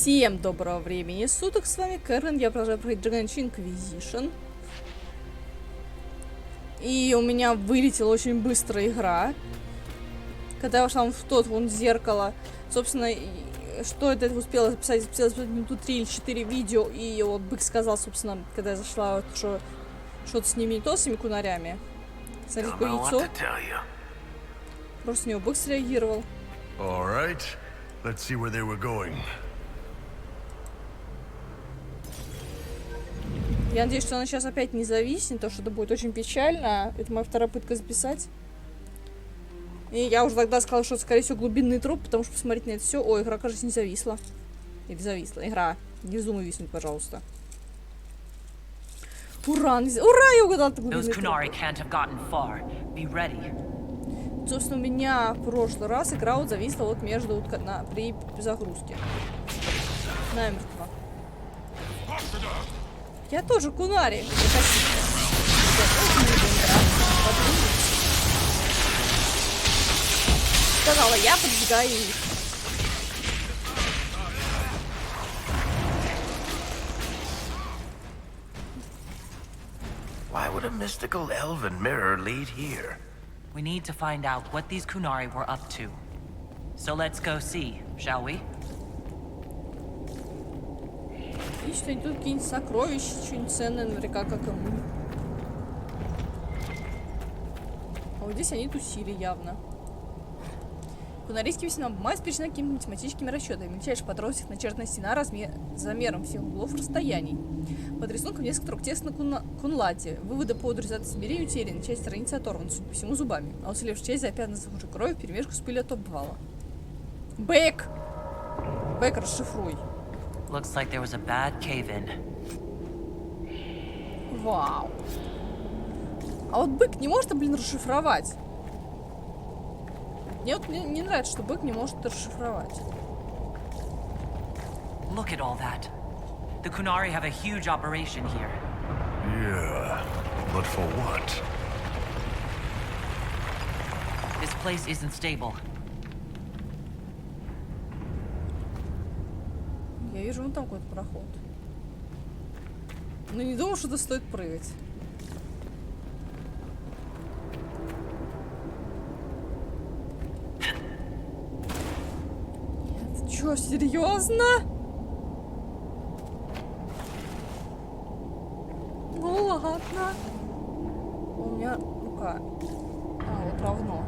Всем доброго времени суток, с вами Kerrgan, я продолжаю проходить Inquisition. И у меня вылетела очень быстро игра. Когда я вошла в тот вон зеркало, собственно, что это успела записать минуту 3 или 4 видео, и вот бык сказал, собственно, когда я зашла, вот, что что-то с ними не то, с этими кунарями. Смотрите, какое яйцо. Просто на него бык среагировал. Я надеюсь, что она сейчас опять не зависнет, потому что это будет очень печально. Это моя вторая попытка записать. И я уже тогда сказала, что это, скорее всего, глубинный труп, потому что посмотреть на это все. Ой, игра, кажется, не зависла. Или зависла. Игра. Не вздумай виснуть, пожалуйста. Ура! Ура! Я угадала глубинный труп. Собственно, у меня в прошлый раз игра вот зависла вот между вот при загрузке. Намертво. Я тоже кунари. Сказала, я поджигаю их. Why would a mystical elven mirror lead here? We need to find out what these Kunari were up to. So let's go see, shall we? И что-нибудь тут какие-нибудь сокровища, что-нибудь ценное, наверняка, как и мы. А вот здесь они тусили явно. Кунарийские весьма обеспечены какими-то математическими расчетами. Мельчайший подробностях начертана стена замером всех углов и расстояний. Под рисунком несколько строк текста на кунлате. Выводы по результату измерения утеряны. Часть страницы оторвана, судя по всему, зубами. А уцелевшая часть запятнана уже кровью вперемешку с пылью, а то бывало. Бэк! Бэк, расшифруй. Looks like there was a bad cave-in. Вау. А вот бык не может, блин, расшифровать. Мне вот не нравится, что бык не может расшифровать. Look at all that. The Kunari have a huge operation here. Yeah, but for what? This place isn't stable. Я вижу вон там какой-то проход. Но не думал, что это стоит прыгать. Нет, чё, серьезно? Ну ладно. У меня рука. А, вот равно.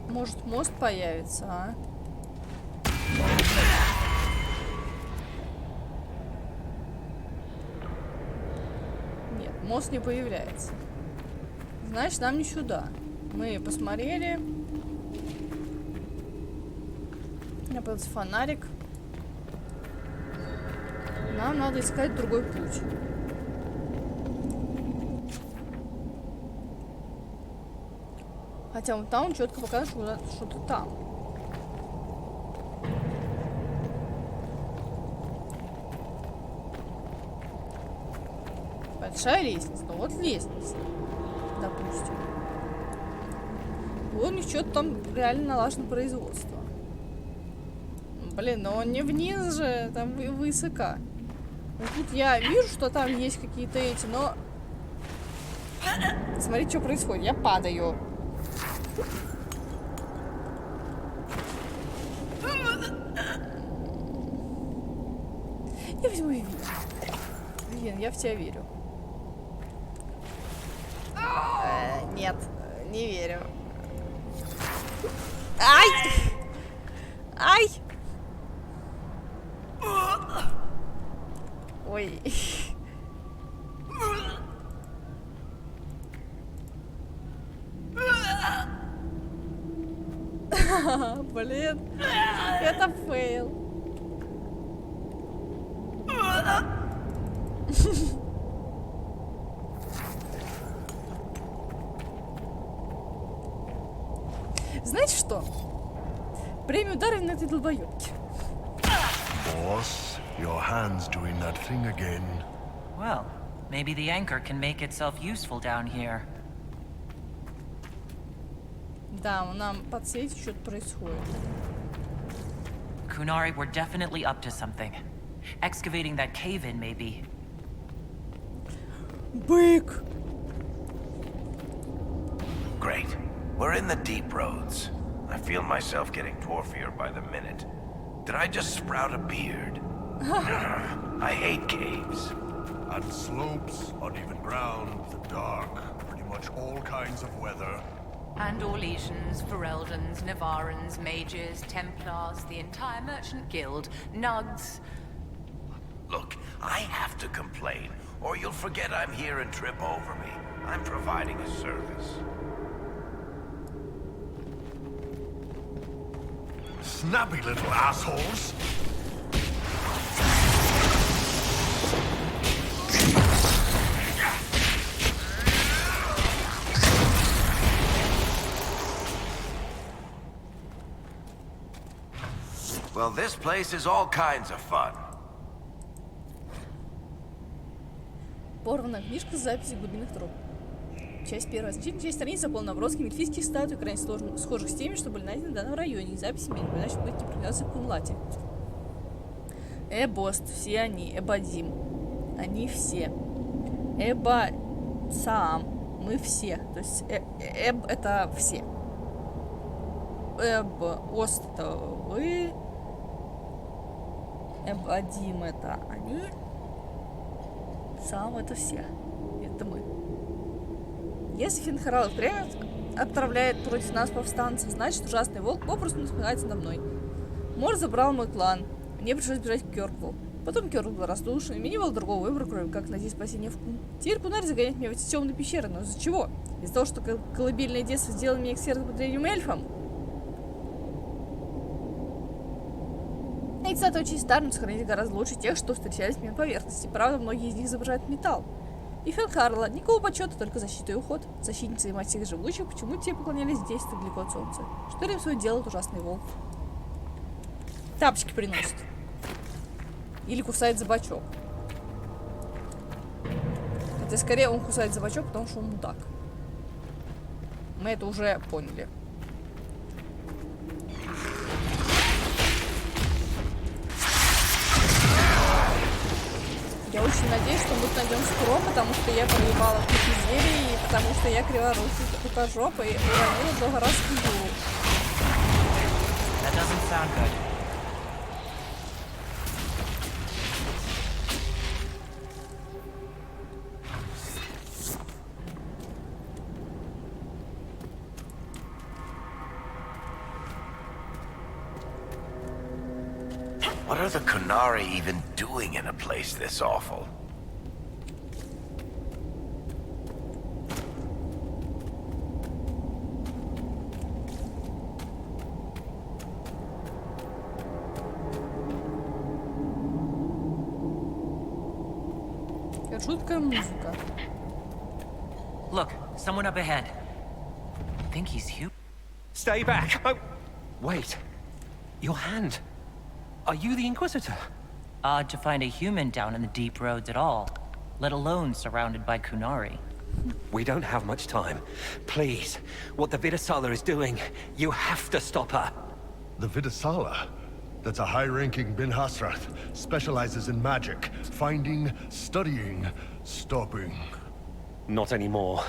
Может, мост появится, а? Нет, мост не появляется. Значит, нам не сюда. Мы посмотрели. У меня появился фонарик. Нам надо искать другой путь. Хотя вот там он четко показывает, что что-то там. Большая лестница. Ну вот лестница. Допустим. Вот у них что-то там реально налажено производство. Блин, но он не вниз же, там высоко. Вот тут я вижу, что там есть какие-то эти, но... Смотрите, что происходит. Я падаю. Я возьму Вивин. Вивин, я в тебя верю. Нет, не верю. Ай! Ай! Ой. Блин, это фейл. Знаете что? Премию Дарвина этой долбоёбки. Boss, your hand's doing that thing again. Well, maybe the anchor can make itself useful down here. Да, нам подсветит, что-то происходит. Kunari were definitely up to something. Excavating that cave-in, maybe. Бык! Great. We're in the deep roads. I feel myself getting dwarfier by the minute. Did I just sprout a beard? I hate caves. And slopes, uneven ground, the dark, pretty much all kinds of weather. And Orlesians, Fereldans, Navarans, Mages, Templars, the entire Merchant Guild, Nugs. Look, I have to complain, or you'll forget I'm here and trip over me. I'm providing a service. Snappy little assholes! Well, this place is all kinds of fun. Порванная книжка с записью глубинных троп. Часть первая. Значительная часть страниц заполнена набросками эльфийских статуй, крайне схожих с теми, что были найдены в данном районе, и записями, иначе будет не пригляться к Кунлате. Эбост, все они, Эбадим, они все. Эба Саам, мы все. То есть Эб это все. Эб Ост это вы. Эбадим это они. Саам это все. Это мы. Если Фенхарал впрямь отправляет против нас повстанцев, значит ужасный волк попросту насмехается надо мной. Мор забрал мой клан. Мне пришлось бежать к Керкву. Потом Керкву был разрушен, и мне не было другого выбора, кроме как найти спасение в Кун. Теперь Кунарь загоняет меня в эти темные пещеры, но из-за чего? Из-за того, что колыбельное детство сделало меня экспертом по древним эльфам? Эти статуи очень старые, но сохранились гораздо лучше тех, что встречались мне на поверхности. Правда, многие из них изображают металл. И Фенхарла, никакого почета, только защита и уход. Защитница и мать всех живущих, почему те поклонялись здесь, так далеко от солнца? Что им свое делает ужасный волк? Тапочки приносит. Или кусает за бочок. Это скорее он кусает за бочок, потому что он мудак. Мы это уже поняли. Я очень надеюсь, что мы тут найдем скро, потому что я проебала кучу зелий, и потому что я криворукий рукожопа и уронила много раз фигуру. That doesn't sound good. What are the Kunari even doing in a place this awful? Жуткая музыка. Look, someone up ahead. I think he's human. Stay back! Oh, wait. Your hand. Are you the Inquisitor? Odd to find a human down in the deep roads at all, let alone surrounded by Kunari. We don't have much time. Please, what the Vidasala is doing, you have to stop her. The Vidasala? That's a high-ranking Bin Hasrath. Specializes in magic. Finding, studying, stopping. Not anymore.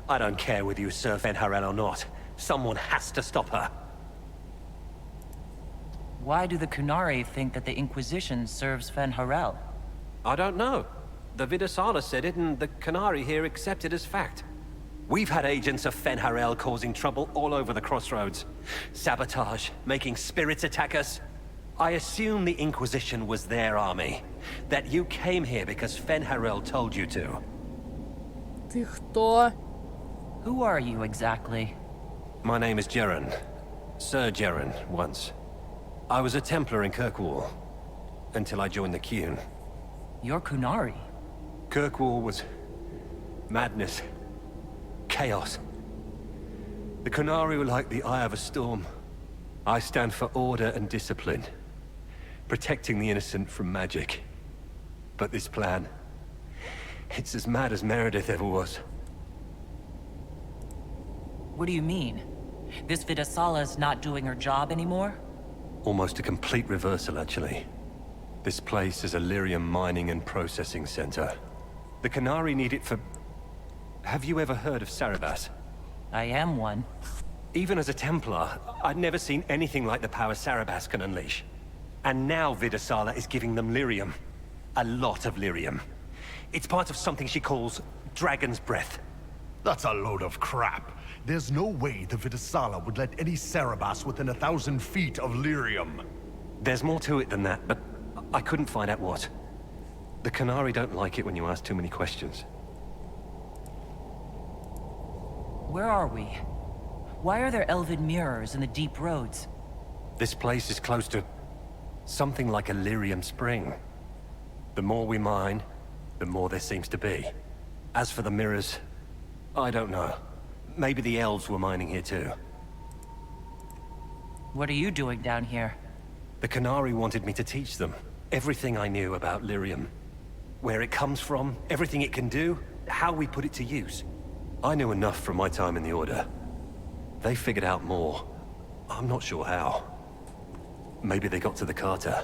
I don't care whether you serve Fenharel or not. Someone has to stop her. Why do the Kunari think that the Inquisition serves Fenharel? I don't know. The Vidasala said it, and the Canary here accepted as fact. We've had agents of Fenharel causing trouble all over the crossroads. Sabotage, making spirits attack us. I assume the Inquisition was their army. That you came here because Fenharel told you to. Ты кто? Who are you exactly? My name is Kerrgan. Sir Gerran, once. I was a Templar in Kirkwall, until I joined the Qun. You're Kunari. Kirkwall was madness, chaos. The Qunari were like the eye of a storm. I stand for order and discipline, protecting the innocent from magic. But this plan, it's as mad as Meredith ever was. What do you mean? This Vidasala's not doing her job anymore? Almost a complete reversal, actually. This place is a lyrium mining and processing center. The Qunari need it for... Have you ever heard of Sarabas? I am one. Even as a Templar, I'd never seen anything like the power Sarabas can unleash. And now Vidasala is giving them lyrium. A lot of lyrium. It's part of something she calls Dragon's Breath. That's a load of crap. There's no way the Vidasala would let any Sarabas within 1,000 feet of lyrium. There's more to it than that, but I couldn't find out what. The Qunari don't like it when you ask too many questions. Where are we? Why are there elven mirrors in the deep roads? This place is close to something like a lyrium spring. The more we mine, the more there seems to be. As for the mirrors, I don't know. Maybe the elves were mining here too. What are you doing down here? The Qunari wanted me to teach them everything I knew about lyrium. Where it comes from, everything it can do, how we put it to use. I knew enough from my time in the Order. They figured out more. I'm not sure how. Maybe they got to the Carter.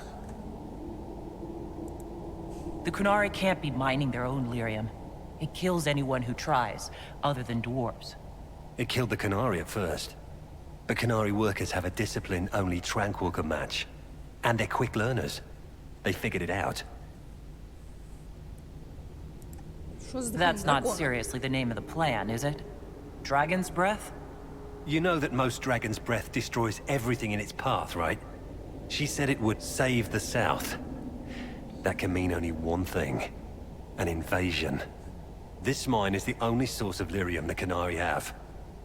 The Qunari can't be mining their own lyrium. It kills anyone who tries, other than dwarves. It killed the Qunari at first. But Qunari workers have a discipline only Tranquil can match. And they're quick learners. They figured it out. That's not seriously the name of the plan, is it? Dragon's Breath? You know that most Dragon's Breath destroys everything in its path, right? She said it would save the South. That can mean only one thing. An invasion. This mine is the only source of lyrium the Qunari have.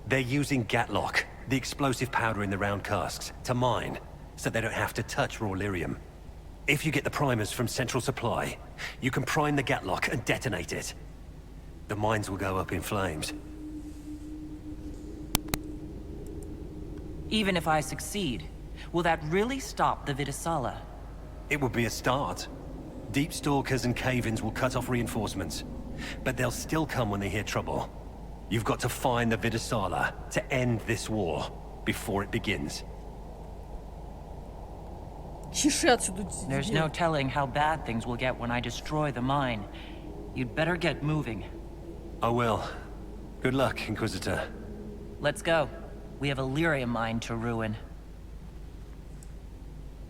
They're using Gatlock, the explosive powder in the round casks, to mine, so they don't have to touch raw lyrium. If you get the primers from Central Supply, you can prime the Gatlock and detonate it. The mines will go up in flames. Even if I succeed, will that really stop the Vidasala? It would be a start. Deep Stalkers and Cave-ins will cut off reinforcements, but they'll still come when they hear trouble. You've got to find the Vidasala to end this war before it begins. Чеши отсюда. There's no telling how bad things will get when I destroy the mine. You'd better get moving. I will. Good luck, Inquisitor. Let's go. We have a lyrium mine to ruin.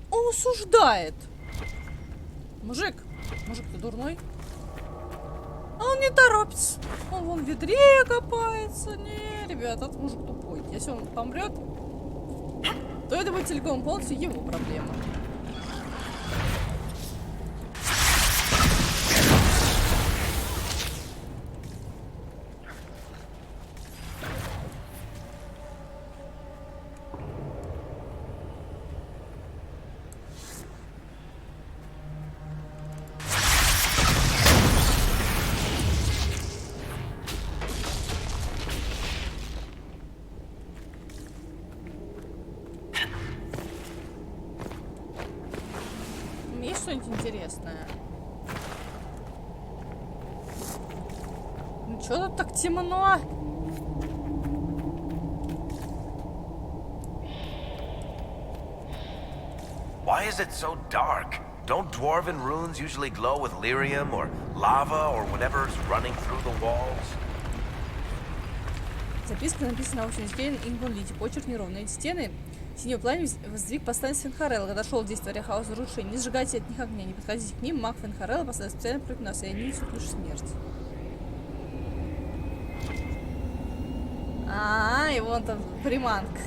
Он осуждает. Мужик, ты дурной? А он не торопится. Он вон в ведре копается. Не, ребята, этот мужик тупой. Если он помрет, то это будет целиком полностью его проблема. Есть что-нибудь интересное? Ну чё тут так темно? Why is it so dark? Don't dwarven runes usually glow with lyrium or lava or whatever's running through the walls? Записка написана на общем языке Инволите. Почерк неровный. Эти стены синего пламени воздвиг повстанец Фенхарелла. Когда шел действие Орехауса разрушения. Не сжигайте от них огня, не подходите к ним. Маг Фенхарелла поставил специально против нас, и они несут лишь смерть. И вон там приманка.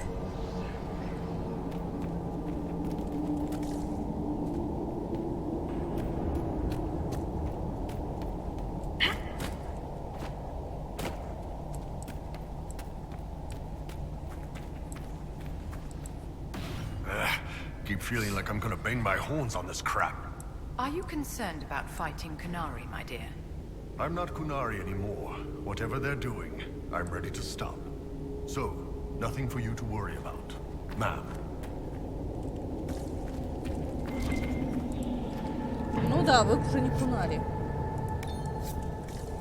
keep feeling like I'm gonna bang my horns on this crap. Are you concerned about fighting Kunari, my dear? I'm not Kunari anymore. Whatever they're doing, I'm ready to stop. So, nothing for you to worry about, ma'am. Ну да, вы уже не Кунари.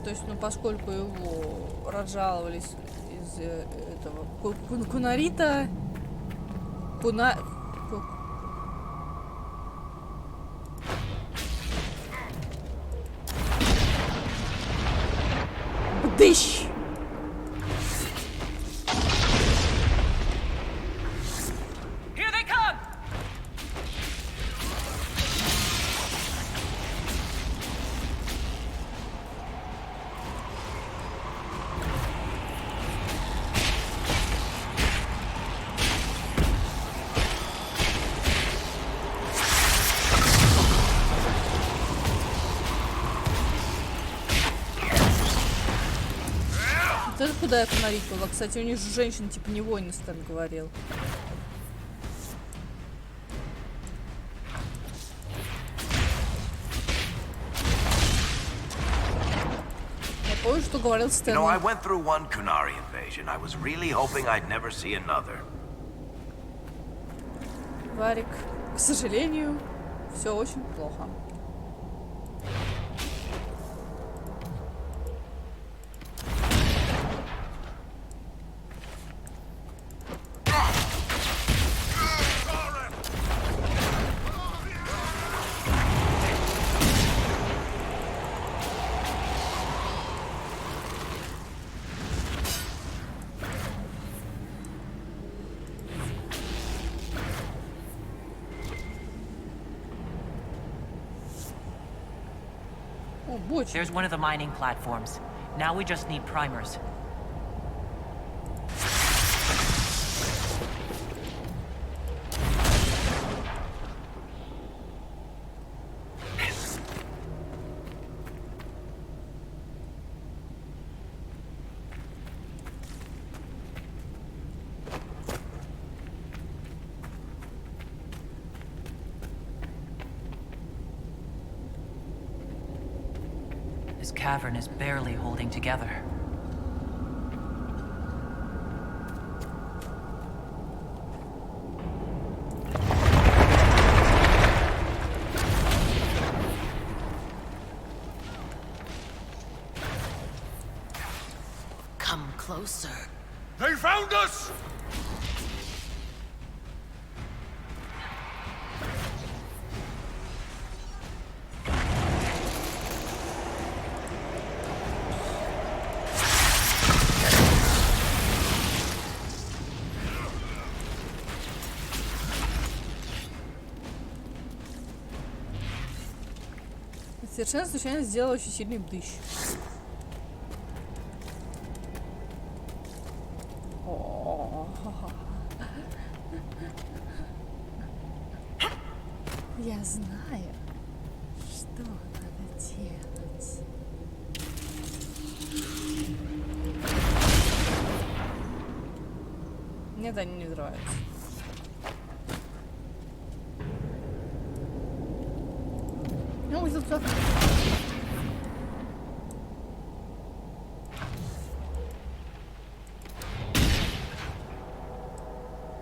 То есть, ну, поскольку его разжаловались из этого Кунарита... БДЫЩ! Here they come! Вот это куда я фонарить была? Кстати, у них же женщина типа не воинность так говорил. Я помню, что говорил You Стэн. know, I went through one Kunari invasion. I was really hoping I'd never see another. Варик, к сожалению, все очень плохо. О, бочка. There's one of the mining platforms. Now we just need primers. This cavern is barely holding together. Come closer. They found us! Совершенно случайно сделал очень сильный бдыщ. Я знаю, что надо делать. Нет, они не взрываются. Ну, вот тут.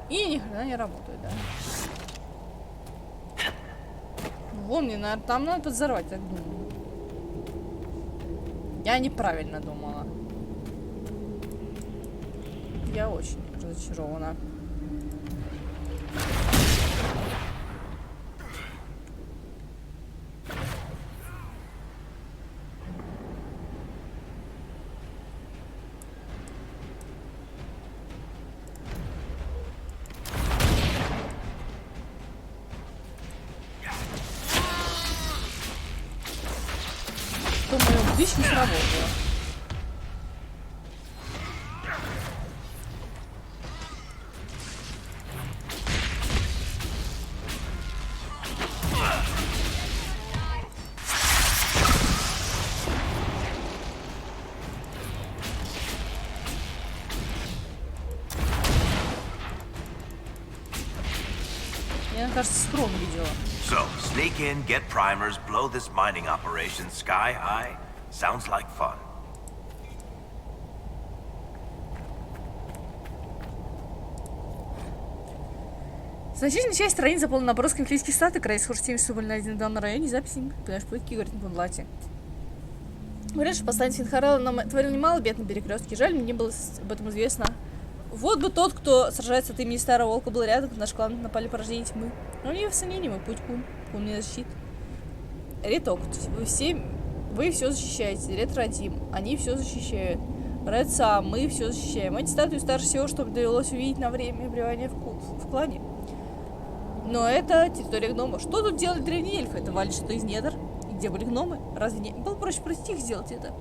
И ни хрена не работает, да? Вон мне, наверное, там надо подзорвать, так думаю. Я неправильно думала. Я очень разочарована. Думаю, бдыщ не сработало. Мне кажется, схрон видео. So, sneak in, get primers, blow this mining operation sky high. Sounds like fun. Значительная часть страниц заполнена набросками клейских статуй, край схожестей с на один данном районе, записи, понимаешь, пытки, говорит, на Бунлате. Говорят, что посланец Финхарелла нам творил немало бед на перекрестке. Жаль, мне не было об этом известно. Вот бы тот, кто сражается от имени Старого Волка, был рядом, наш клан напали порождение тьмы. Но не в сомнении, мой путь кун мне защит. Реток, вы все защищаете. Ред Радим, они все защищают. Ред Сам, мы все защищаем. Эти статуи старше всего, что довелось увидеть на время пребывания в клане. Но это территория гнома. Что тут делали древние эльфы? Это валит что из недр. И где были гномы? Разве не было проще простить их сделать это?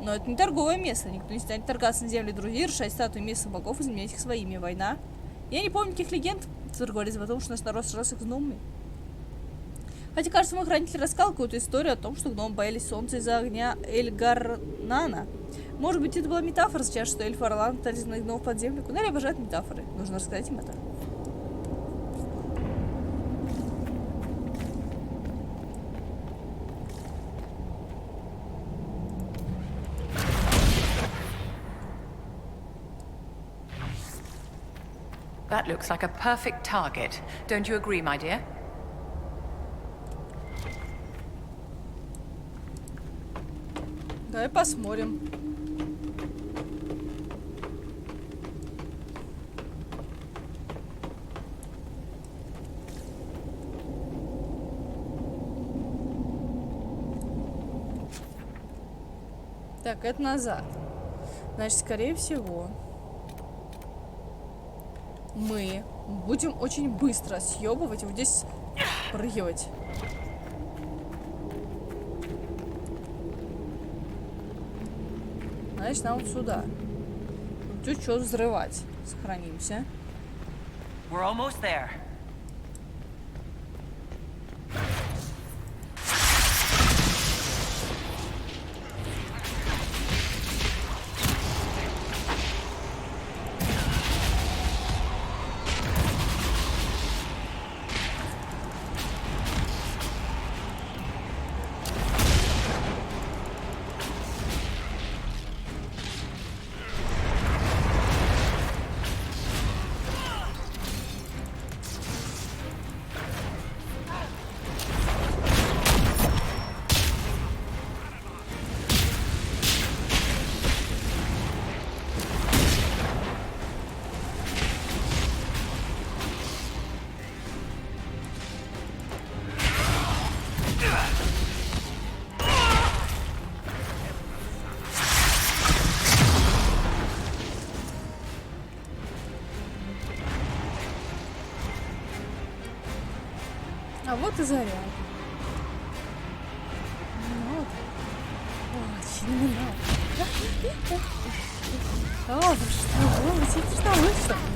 Но это не торговое место. Никто не станет торгаться на земле друзей, решать статуи местных богов и заменять их своими. Война. Я не помню никаких легенд, которые говорят о том, что наш народ сражался с гномами. Хотя, кажется, мой хранитель рассказал какую-то историю о том, что гномы боялись солнца из-за огня Эльгарнана. Может быть, это была метафора сейчас, что эльфы Орлан пытались на гномов под землю. Кунари обожают метафоры. Нужно рассказать им это. That looks like a perfect target. Don't you agree, my dear? Давай посмотрим. Так, это назад. Значит, скорее всего, мы будем очень быстро съебывать и вот здесь прыгивать. Значит, нам вот сюда. Тут что взрывать. Сохранимся. We're almost there. А вот и заряд. Вот. Очень много.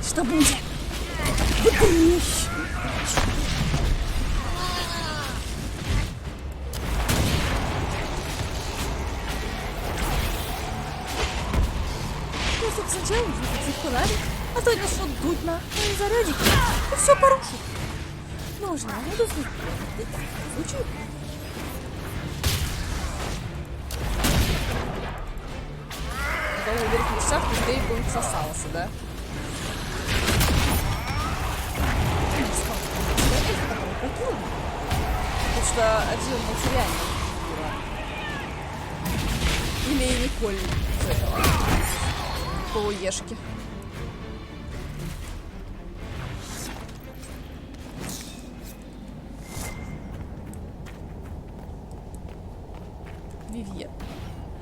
Что будет? БДЫЩ. Если бы сначала выпустить фонарик, а то начнут дуть на зарядики, и все порушит. Нужно, буду звучит. Когда я вверх в шаг, быстрее бы он сосался, да? Потому что один материальный. Или Николь из этого. Полуешки.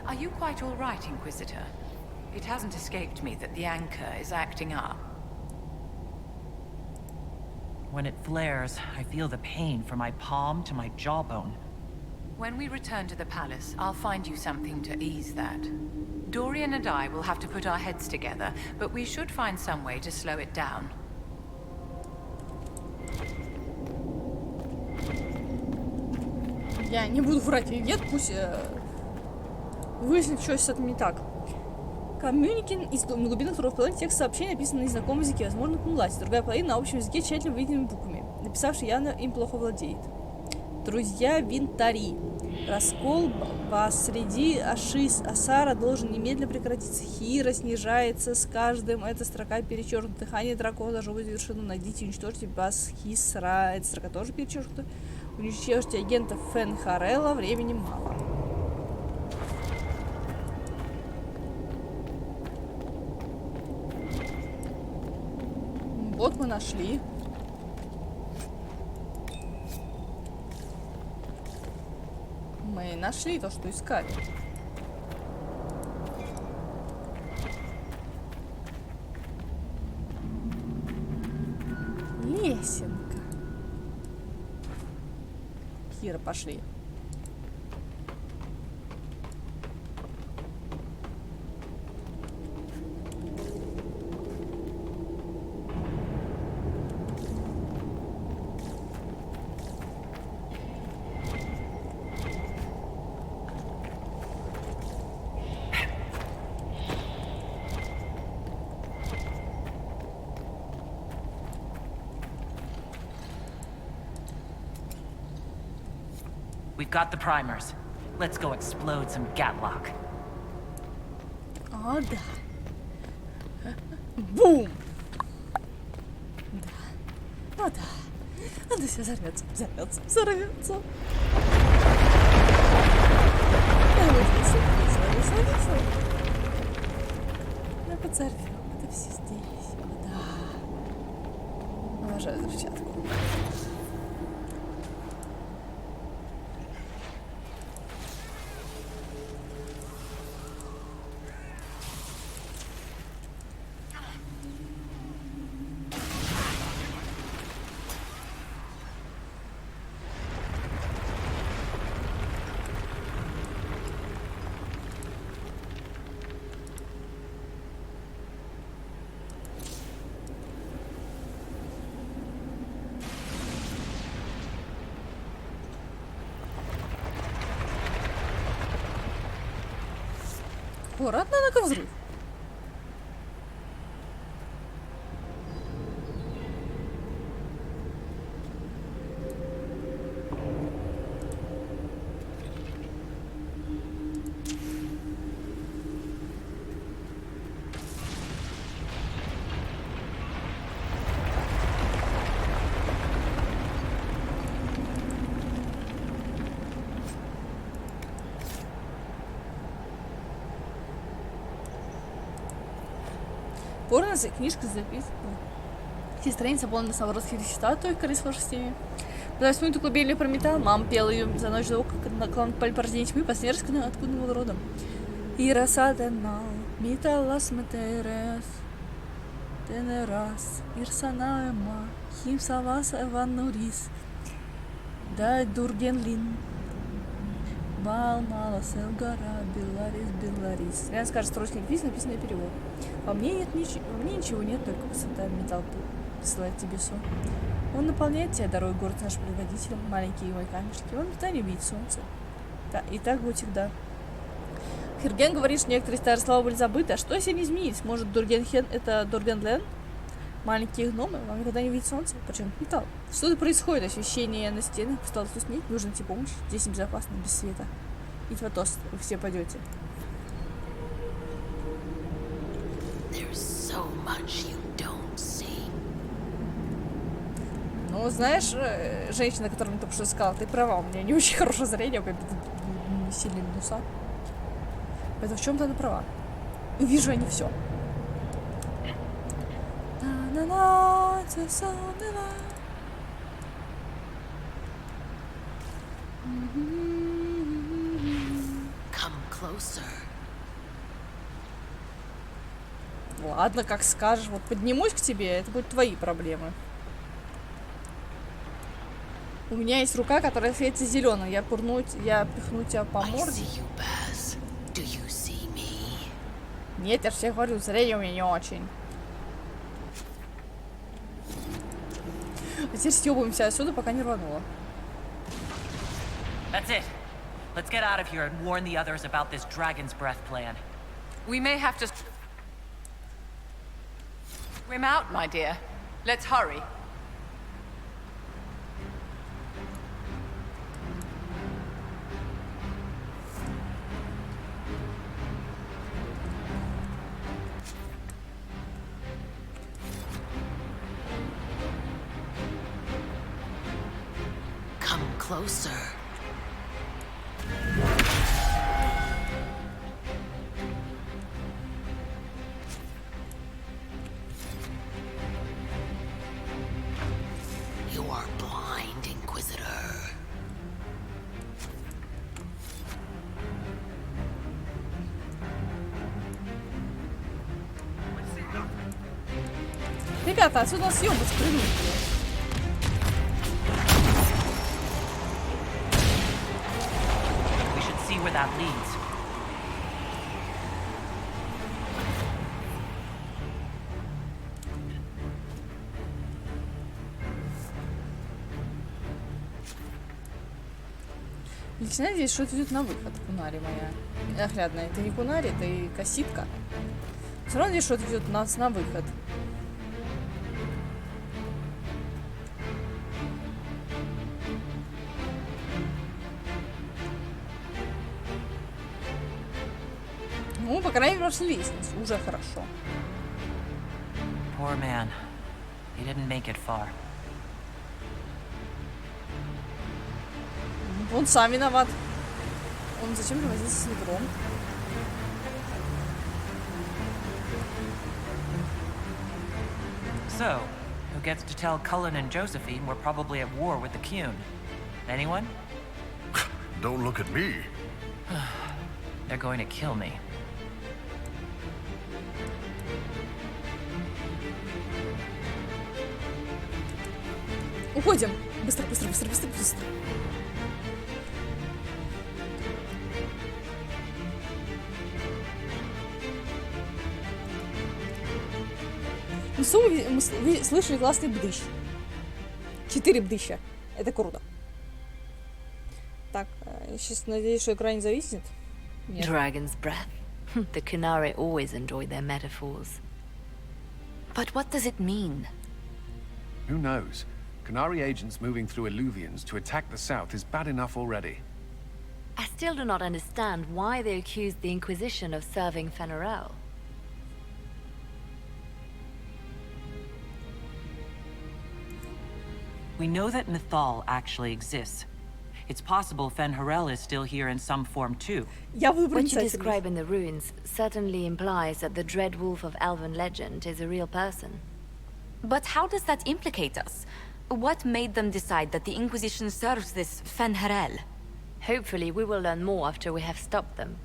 Are you quite all right, Inquisitor? It hasn't escaped me that the anchor is acting up. When it flares, I feel the pain from my palm to my jawbone. When we return to the palace, I'll find you something to ease that. Dorian and I will have to put our heads together, but we should find some way to slow it down. Я не буду врать Вивет, пусть выяснит, что с этим не так. Коммюникин из глубины второй половины текст сообщения написан на незнакомом языке, возможно, кумулате. Другая половина на общем языке тщательно выведенными буквами. Написавший явно им плохо владеет. Друзья винтари. Раскол посреди Асара должен немедленно прекратиться. Хира снижается с каждым. Эта строка перечеркнута. Дыхание дракона должно быть завершено. Найдите и уничтожьте Басхисра. Эта строка тоже перечеркнута. Уничтожьте агента Фенхарелла. Времени мало. Вот мы нашли. Мы нашли то, что искали. Лесенка. Кира, пошли. We've got the primers. Let's go explode some Gatlock. О, да. Бум! Да. О, да. Она все взорвется, взорвется, взорвется. Мы подзорвем. Это все здесь. О, да. Обожаю взрывчатку. Аккуратно, на взрыв. Порно, книжка записана. Все страницы полны самородских вещества, той количество в системе. Когда вспомню колыбельную про металл, мама пела ее за ночь до как на клан порождения тьмы, посмертно откуда был родом. И рассаденал металлас метерес, тенерас, ирсанаема, химсавас эванурис, дай дургенлин. Бал, мало, Селгара, Беларис. Реально скажет строчный ликвиз, написанный перевод. Во мне нет ничего нет, только высота металл посылает тебе сон. Он наполняет тебя дорогой город наш предводителем, маленькие мои камешки. Он питание видит солнце. Да, и так будет всегда. Kerrgan говорит, что некоторые старые слова были забыты. А что если они изменились? Может, Дургенхен это Дургенлен? Маленькие гномы, вам никогда не видит солнце, причем металл. Что-то происходит, освещение на стенах стало туснеть, нужно идти помощь. Здесь небезопасно, без света. И фотос, вы все пойдете. So much you don't see. Ну, знаешь, женщина, которую ты только что сказала, ты права, у меня не очень хорошее зрение, у меня сильные минуса. Поэтому в чем-то она права. И вижу я не все. Come closer. Ладно, как скажешь. Вот поднимусь к тебе, это будут твои проблемы. У меня есть рука, которая светится зеленым. Я пихну тебя по морде. Нет, я же тебе говорю, зрение у меня не очень. А теперь съебываемся отсюда, пока не рвануло. That's it. Let's get out of here and warn the others about this dragon's breath plan. We may have to... Swim out, my dear. Let's hurry. Come closer. You are blind, Inquisitor. Ребята, отсюда съебать прыгнуть. We should see where that leads. Лично надеюсь, что это идет на выход, кунари моя. Наглядно, это не кунари, это и коситка. Все равно надеюсь, что это идет нас на выход. Ну, по крайней мере, прошли лестницу. Уже хорошо. Poor man. He didn't make it far. Он сам виноват. Он зачем же возился с ведром? So, who gets to tell Cullen and Josephine we're probably at war with the Cune? Anyone? Don't look at me. They're going to kill me. Уходим. Быстро, быстро, быстро, быстро, быстро. Мы слышали классный БДЫЩ. 4 БДЫЩа. Это круто. Так, сейчас надеюсь, что экран не зависнет. Нет. Dragon's breath. The Kunari always enjoy their metaphors. But what does it mean? Who knows? Canary agents moving through Illuvians to attack the south is bad enough already. I still do not understand why they accused the Inquisition of serving Fenarel. We know that Mythal actually exists. It's possible Fenharel is still here in some form too. What you describe in the ruins certainly implies that the Dread Wolf of Elven legend is a real person. But how does that implicate us? What made them decide that the Inquisition serves this Fenharel? Hopefully we will learn more after we have stopped them.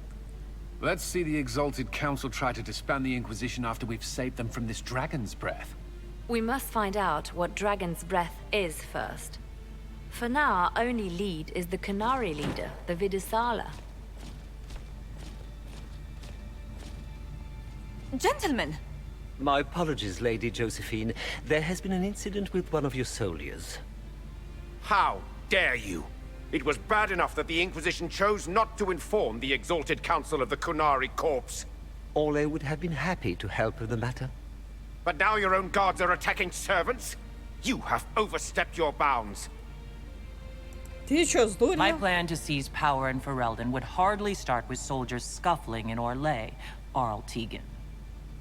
Let's see the Exalted Council try to disband the Inquisition after we've saved them from this dragon's breath. We must find out what Dragon's Breath is first. For now, our only lead is the Canary leader, the Vidisala. Gentlemen! My apologies, Lady Josephine. There has been an incident with one of your soldiers. How dare you? It was bad enough that the Inquisition chose not to inform the Exalted Council of the Kunari Corps. Ole would have been happy to help with the matter. But now your own guards are attacking servants? You have overstepped your bounds. My plan to seize power in Ferelden would hardly start with soldiers scuffling in Orlais or Altegan.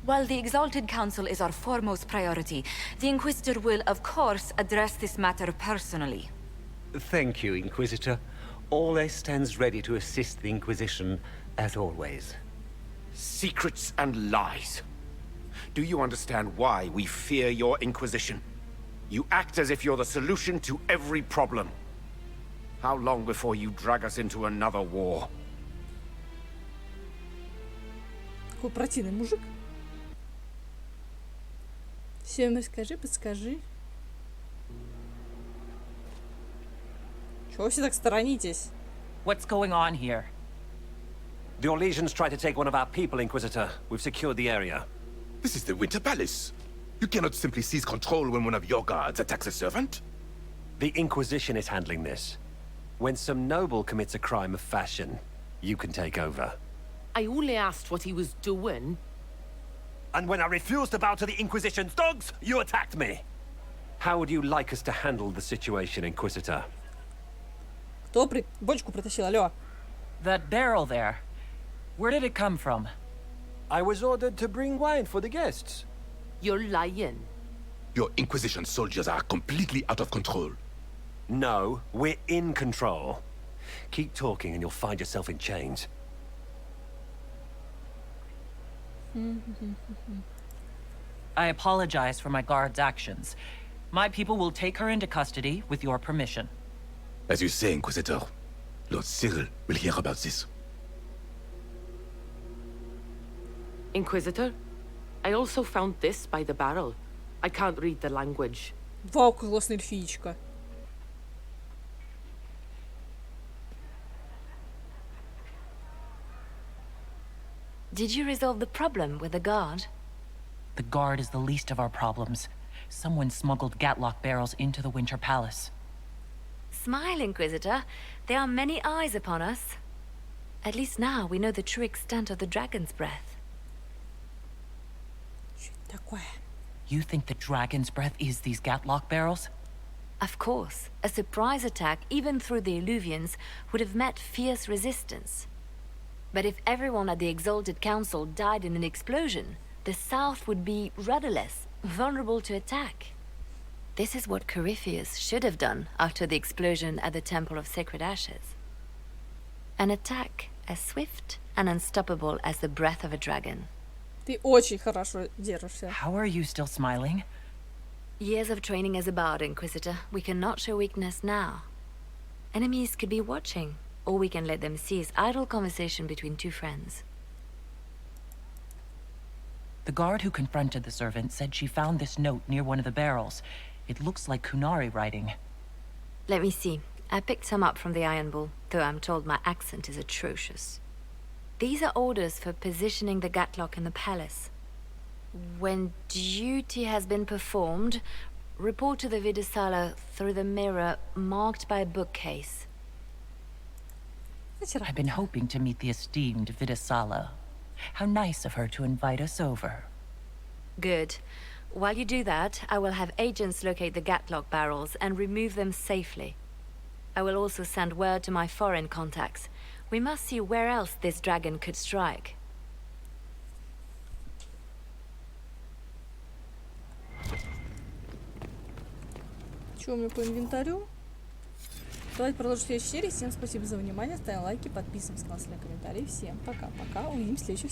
While the Exalted Council is our foremost priority, the Inquisitor will, of course, address this matter personally. Thank you, Inquisitor. Ole stands ready to assist the Inquisition, as always. Secrets and lies. Do you understand why we fear your Inquisition? You act as if you're the solution to every problem. How long before you drag us into another war? Какой противный мужик. Всем скажи, подскажи. Чего все так сторонитесь? What's going on here? The Orlesians tried to take one of our people, Inquisitor. We've secured the area. This is the Winter Palace. You cannot simply seize control when one of your guards attacks a servant. The Inquisition is handling this. When some noble commits a crime of fashion, you can take over. I only asked what he was doing. And when I refused to bow to the Inquisition's dogs, you attacked me. How would you like us to handle the situation, Inquisitor? Кто бочку притащил, алло? That barrel there. Where did it come from? I was ordered to bring wine for the guests. You're lying. Your Inquisition soldiers are completely out of control. No, we're in control. Keep talking and you'll find yourself in chains. I apologize for my guard's actions. My people will take her into custody with your permission. As you say, Inquisitor, Lord Cyril will hear about this. Inquisitor, I also found this by the barrel. I can't read the language. Вау, классная эльфичка. Did you resolve the problem with the guard? The guard is the least of our problems. Someone smuggled Gatlock barrels into the Winter Palace. Smile, Inquisitor. There are many eyes upon us. At least now we know the true extent of the dragon's breath. You think the dragon's breath is these Gatlock barrels? Of course. A surprise attack, even through the Illuvians, would have met fierce resistance. But if everyone at the Exalted Council died in an explosion, the South would be rudderless, vulnerable to attack. This is what Corypheus should have done after the explosion at the Temple of Sacred Ashes. An attack as swift and unstoppable as the breath of a dragon. Ты очень хорошо держишься. How are you still smiling? Years of training as a bard, Inquisitor. We cannot show weakness now. Enemies could be watching, or we can let them seize idle conversation between two friends. The guard who confronted the servant said she found this note near one of the barrels. It looks like Kunari writing. Let me see. I picked some up from the Iron Bull, though I'm told my accent is atrocious. These are orders for positioning the Gatlock in the palace. When duty has been performed, report to the Vidusala through the mirror marked by a bookcase. I've been hoping to meet the esteemed Vidusala. How nice of her to invite us over. Good. While you do that, I will have agents locate the Gatlock barrels and remove them safely. I will also send word to my foreign contacts. We must see where else this dragon could strike. Что у меня по инвентарю? Давайте продолжим в следующей серии. Всем спасибо за внимание. Ставим лайки, подписываемся на канал, комментарии. Всем пока-пока. Увидимся в следующих сериях.